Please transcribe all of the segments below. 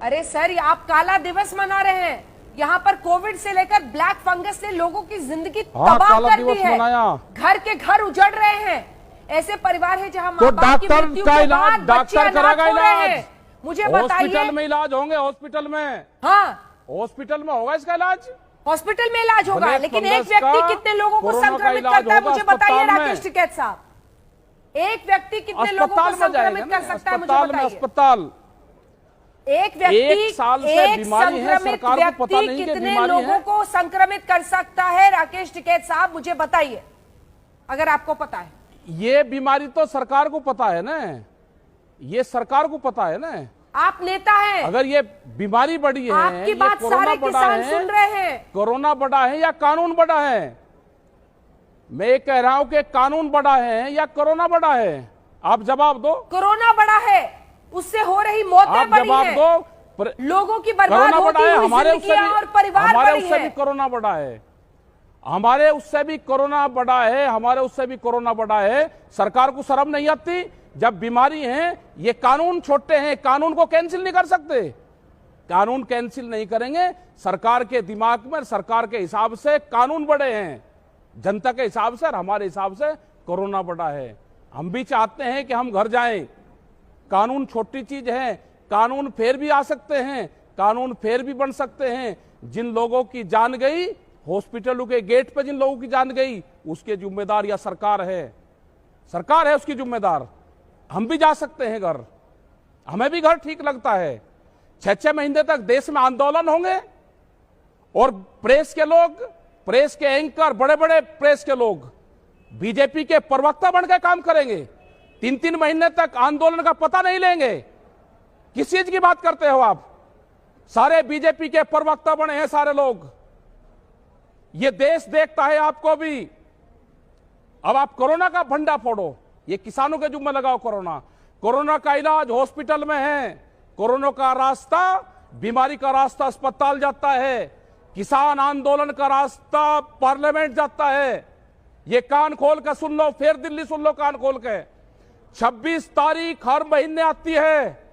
अरे सर, ये आप काला दिवस मना रहे हैं। यहाँ पर कोविड से लेकर ब्लैक फंगस ने लोगों की जिंदगी तबाह कर दी है। घर के घर उजड़ रहे हैं। ऐसे परिवार है जहाँ तो माँ बाप की डॉक्टर मृत्यु का के इलाज, बाद बच्चे डॉक्टर अनाथ करेगा हो रहे इलाज। हैं। मुझे बताइए, हॉस्पिटल में इलाज होंगे, हॉस्पिटल में। हाँ, हॉस्पिटल में होगा इसका इलाज, हॉस्पिटल में इलाज होगा, ब्लैक लेकिन फंगस एक व्यक्ति का कितने लोगों को कोरोना का संक्रमित इलाज करता है? होगा मुझे बताइए अस्पताल में। राकेश टिकैत साहब, एक व्यक्ति कितने लोगों को अस्पताल में जाएगा संक्रमित ना, कर सकता है? मुझे अस्पताल में, बताइए। अस्पताल। एक व्यक्ति, एक साल से बीमारी है, संक्रमित सरकार को पता व्यक्ति नहीं कि कितने बीमारी लोगों है। को संक्रमित कर सकता है? राकेश टिकैत साहब, मुझे बताइए, अगर आपको पता है। ये बीमारी तो सरकार को पता है ना, ये सरकार को पता है ना। आप नेता हैं, अगर ये बीमारी बढ़ी है, आपकी बात सारे किसान सुन रहे हैं। कोरोना बढ़ा है या कानून बढ़ा है? मैं ये कह रहा हूं कि कानून बढ़ा है या कोरोना बढ़ा है? आप जवाब दो। कोरोना बढ़ा है, उससे हो रही मौतें बढ़ी जवाब हैं, दो। लोगों की बर्बाद कोरोना होती बढ़ा है, हुई हमारे जिंदगियां और परिवार हमारे बढ़ी उससे हैं। भी कोरोना बढ़ा है, हमारे उससे भी कोरोना बढ़ा है, हमारे उससे भी कोरोना बढ़ा है। सरकार को शर्म नहीं आती? जब बीमारी है, ये कानून छोटे हैं, कानून को कैंसिल नहीं कर सकते। कानून कैंसिल नहीं करेंगे। सरकार के दिमाग में, सरकार के हिसाब से कानून बड़े हैं, जनता के हिसाब से और हमारे हिसाब से कोरोना बढ़ा है। हम भी चाहते हैं कि हम घर जाएं। कानून छोटी चीज है, कानून फेर भी आ सकते हैं, कानून फेर भी बन सकते हैं। जिन लोगों की जान गई, हॉस्पिटलों के गेट पे जिन लोगों की जान गई, उसके जिम्मेदार या सरकार है, सरकार है उसकी जिम्मेदार। हम भी जा सकते हैं घर, हमें भी घर ठीक लगता है। 6-6 महीने तक देश में आंदोलन होंगे और प्रेस के लोग, प्रेस के एंकर, बड़े बड़े प्रेस के लोग बीजेपी के प्रवक्ता बनकर काम करेंगे। 3-3 महीने तक आंदोलन का पता नहीं लेंगे। किस चीज की बात करते हो आप? सारे बीजेपी के प्रवक्ता बने हैं सारे लोग। ये देश देखता है आपको भी। अब आप कोरोना का फंडा फोड़ो, ये किसानों के जुम्मे लगाओ। कोरोना का इलाज हॉस्पिटल में है, कोरोना का रास्ता, बीमारी का रास्ता अस्पताल जाता है, किसान आंदोलन का रास्ता पार्लियामेंट जाता है। ये कान खोल कर सुन लो, फिर दिल्ली सुन लो कान खोल के। 26 तारीख हर महीने आती है।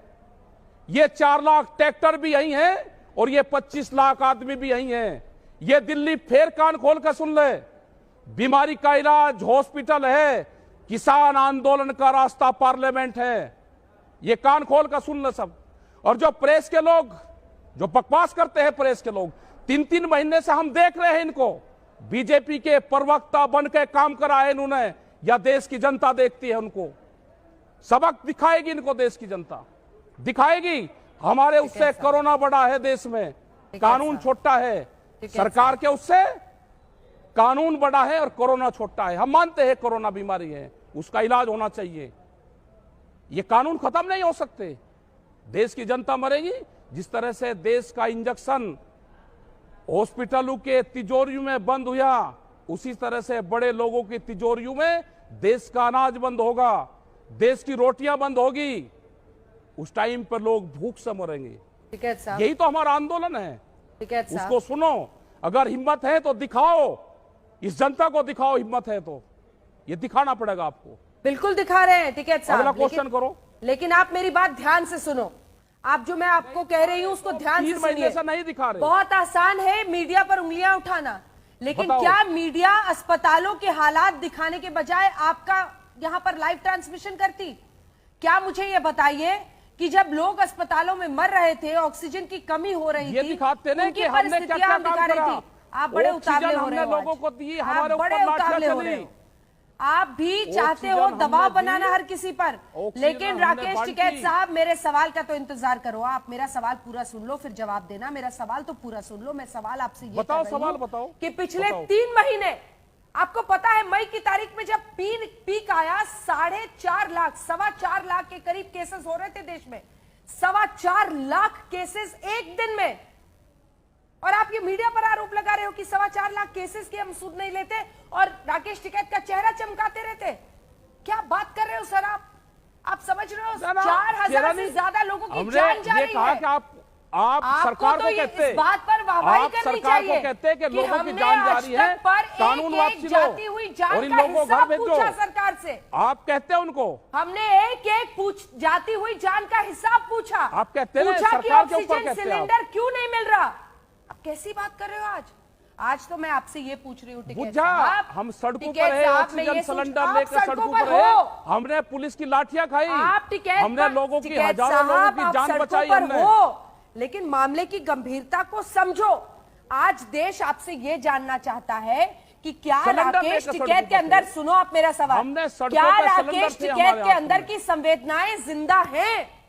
ये 4 लाख ट्रैक्टर भी यही है और ये 25 लाख आदमी भी यही है। ये दिल्ली फिर कान खोल कर सुन ले। बीमारी का इलाज हॉस्पिटल है, किसान आंदोलन का रास्ता पार्लियामेंट है। ये कान खोल कर सुन ले सब। और जो प्रेस के लोग जो बकवास करते हैं, प्रेस के लोग 3-3 महीने से हम देख रहे हैं इनको। बीजेपी के प्रवक्ता बन के काम करा है इन्होंने, या देश की जनता देखती है उनको? सबक दिखाएगी इनको देश की जनता, दिखाएगी। हमारे उससे कोरोना बढ़ा है देश में, कानून छोटा है। सरकार के उससे कानून बड़ा है और कोरोना छोटा है। हम मानते हैं कोरोना बीमारी है, उसका इलाज होना चाहिए। ये कानून खत्म नहीं हो सकते। देश की जनता मरेगी। जिस तरह से देश का इंजेक्शन हॉस्पिटलों के तिजोरियों में बंद हुआ, उसी तरह से बड़े लोगों की तिजोरियों में देश का अनाज बंद होगा, देश की रोटियां बंद होगी। उस टाइम पर लोग भूख से मरेंगे। यही तो हमारा आंदोलन है। उसको सुनो, अगर हिम्मत है तो दिखाओ, इस जनता को दिखाओ, हिम्मत है तो। ये दिखाना पड़ेगा आपको। बिल्कुल दिखा रहे हैं टिकैत साहब। अगला क्वेश्चन करो। लेकिन आप मेरी बात ध्यान से सुनो। आप जो मैं आपको कह रही हूं उसको ध्यान से सुनिए। नहीं दिखा रहे। बहुत आसान है मीडिया पर उंगलियां उठाना, लेकिन क्या मीडिया अस्पतालों के हालात दिखाने के बजाय आपका यहां पर लाइव ट्रांसमिशन करती? क्या मुझे ये बताइए कि जब लोग अस्पतालों में मर रहे थे, ऑक्सीजन की कमी हो रही थी, दिखाते ना कि हमने क्या क्या दिखा रही थी। आप बड़े उतावले हो रहे हो, लोगों को दी, हमारे बड़े उतावले हो रहे हो। आप भी चाहते हो दबाव बनाना हर किसी पर, लेकिन राकेश टिकैत साहब, मेरे सवाल का तो इंतजार करो। आप मेरा सवाल पूरा सुन लो, फिर जवाब देना। मेरा सवाल तो पूरा सुन लो। मैं सवाल आपसे ये बताओ, सवाल बताओ कि पिछले 3 महीने, आपको पता है मई की तारीख में जब पीक आया, 4.5 लाख, 4.25 लाख के करीब केसेस हो रहे थे देश में। 4.25 लाख केसेस एक दिन में। और आप ये मीडिया पर आरोप लगा रहे हो कि 4.25 लाख केसेस की हम सुध नहीं लेते और राकेश टिकैत का चेहरा चमकाते रहते। क्या बात कर रहे हो सर आप समझ रहे हो? 4,000 से ज्यादा लोगों की जान जा रही है। आप सरकार को कहते इस बात पर वाहवाही आप करनी सरकार को चाहिए कहते हैं कि लोगों की हमने जान जा आज रही है, तक पर कानून एक वापसी जाती लो हुई जान और इन का लोगों को घर हिसाब भेजो। पूछा सरकार से। आप कहते हैं उनको, हमने एक जाती हुई जान का हिसाब पूछा। आप कहते हैं पूछा कि सरकार के ऊपर ऑक्सीजन कहते हैं आप। सिलेंडर क्यों नहीं मिल रहा। अब कैसी बात कर रहे हो आज तो मैं आपसे ये पूछ रही हूँ टिकैत बुझा, साहब, हम सड़कों टिकैत पर है, साहब, मैं ऑक्सीजन ये सोच- सिलेंडर आप लेकर सड़कों पर हो। है, हमने पुलिस की लाठियां खाई, आप टिकैत हमने पर- लोगों की टिकैत हजारों लोगों साहब, की आप जान सड़कों बचाई पर हमने। हो, लेकिन मामले की गंभीरता को समझो। आज देश आपसे ये जानना चाहता है कि क्या सिलेंडर राकेश लेकर टिकैत सड़कों के पर अंदर, थे। सुनो आप मेरा सवाल, हमने सड़कों क्या पे सिलेंडर राकेश थे टिकैत हमारे के हाथ अंदर में। की संवेदनाएं जिंदा हैं?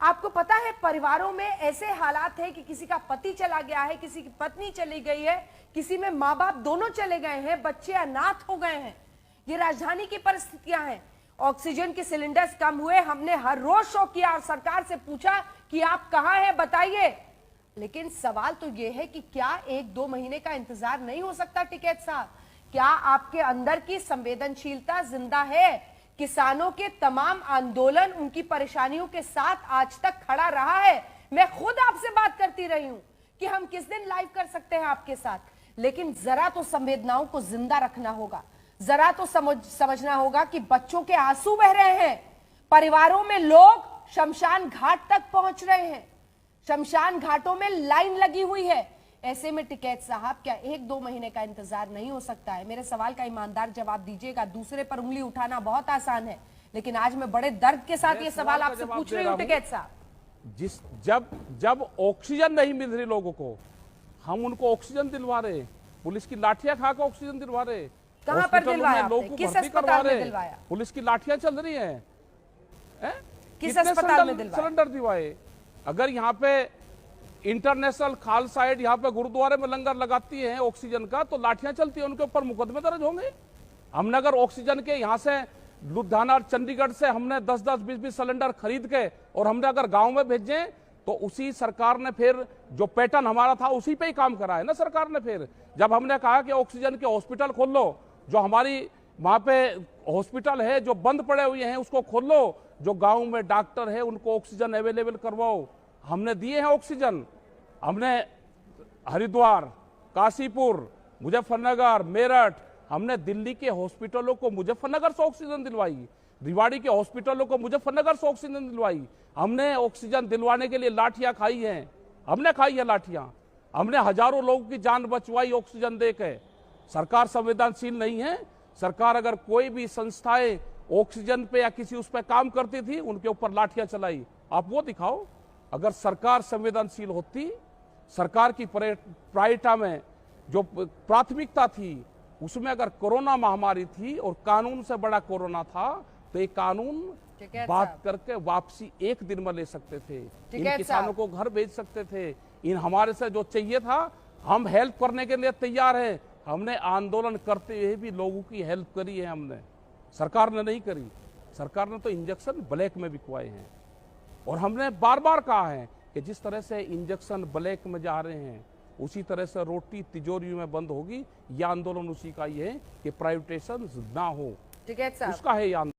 आपको पता है परिवारों में ऐसे हालात है कि किसी का पति चला गया है, किसी की पत्नी चली गई है, किसी में माँ बाप दोनों चले गए हैं, बच्चे अनाथ हो गए हैं। ये राजधानी की परिस्थितियां हैं। ऑक्सीजन के सिलेंडर्स कम हुए, हमने हर रोज शो किया और सरकार से पूछा कि आप कहां हैं बताइए। लेकिन सवाल तो यह है कि क्या 1-2 महीने का इंतजार नहीं हो सकता टिकैत साहब? क्या आपके अंदर की संवेदनशीलता जिंदा है? किसानों के तमाम आंदोलन उनकी परेशानियों के साथ आज तक खड़ा रहा है। मैं खुद आपसे बात करती रही हूं कि हम किस दिन लाइव कर सकते हैं आपके साथ, लेकिन जरा तो संवेदनाओं को जिंदा रखना होगा, जरा तो समझना होगा कि बच्चों के आंसू बह रहे हैं, परिवारों में लोग शमशान घाट तक पहुंच रहे हैं, शमशान घाटों में लाइन लगी हुई है। ऐसे में टिकैत साहब क्या 1-2 महीने का इंतजार नहीं हो सकता है? मेरे सवाल का ईमानदार जवाब दीजिएगा। दूसरे पर उंगली उठाना बहुत आसान है, लेकिन आज मैं बड़े दर्द के साथ ये सवाल आपसे पूछ रही हूँ टिकैत साहब। जब ऑक्सीजन नहीं मिल रही लोगों को, हम उनको ऑक्सीजन दिलवा रहे, पुलिस की लाठियां खाकर ऑक्सीजन दिलवा रहे, कहां पर दिलवाया आपने? लोगों को किस भर्ती करवा अस्पताल में रहे, दिलवाया? पुलिस की लाठियां चल रही हैं। किस अस्पताल में दिलवाया? सिलेंडर दिलवाए। अगर यहाँ पे इंटरनेशनल खालसा एड यहाँ पे गुरुद्वारे में लंगर लगाती है ऑक्सीजन का, तो लाठियां चलती है, उनके ऊपर मुकदमे दर्ज होंगे। हमने अगर ऑक्सीजन के यहाँ से लुधियाना और चंडीगढ़ से हमने 10-10, 20-20 सिलेंडर खरीद के और हमने अगर गांव में भेजे, तो उसी सरकार ने फिर जो पैटर्न हमारा था उसी पे ही काम करा है ना सरकार ने। फिर जब हमने कहा कि ऑक्सीजन के हॉस्पिटल खोल लो, जो हमारी वहां पे हॉस्पिटल है जो बंद पड़े हुए हैं उसको खोल लो, जो गांव में डॉक्टर है उनको ऑक्सीजन अवेलेबल करवाओ, हमने दिए हैं ऑक्सीजन। हमने हरिद्वार, काशीपुर, मुजफ्फरनगर, मेरठ, हमने दिल्ली के हॉस्पिटलों को मुजफ्फरनगर से ऑक्सीजन दिलवाई, रिवाड़ी के हॉस्पिटलों को मुजफ्फरनगर से ऑक्सीजन दिलवाई। हमने ऑक्सीजन दिलवाने के लिए लाठियां खाई हैं, हमने खाई है लाठियां, हमने हजारों लोगों की जान बचवाई ऑक्सीजन देके। सरकार संवेदनशील नहीं है। सरकार अगर कोई भी संस्थाएं ऑक्सीजन पे या किसी उस पर काम करती थी, उनके ऊपर लाठियां चलाई। आप वो दिखाओ। अगर सरकार संवेदनशील होती, सरकार की प्रायोरिटी में जो प्राथमिकता थी उसमें अगर कोरोना महामारी थी और कानून से बड़ा कोरोना था, तो ये कानून बात करके वापसी 1 दिन में ले सकते थे, इन किसानों को घर भेज सकते थे। इन हमारे से जो चाहिए था, हम हेल्प करने के लिए तैयार हैं। हमने आंदोलन करते हुए भी लोगों की हेल्प करी है हमने, सरकार ने नहीं करी। सरकार ने तो इंजेक्शन ब्लैक में बिकवाए हैं, और हमने बार बार कहा है कि जिस तरह से इंजेक्शन ब्लैक में जा रहे हैं, उसी तरह से रोटी तिजोरियों में बंद होगी। यह आंदोलन उसी का ही है कि प्राइवेटाइजेशन ना हो, टिकैत साहब उसका है ये आंदोलन।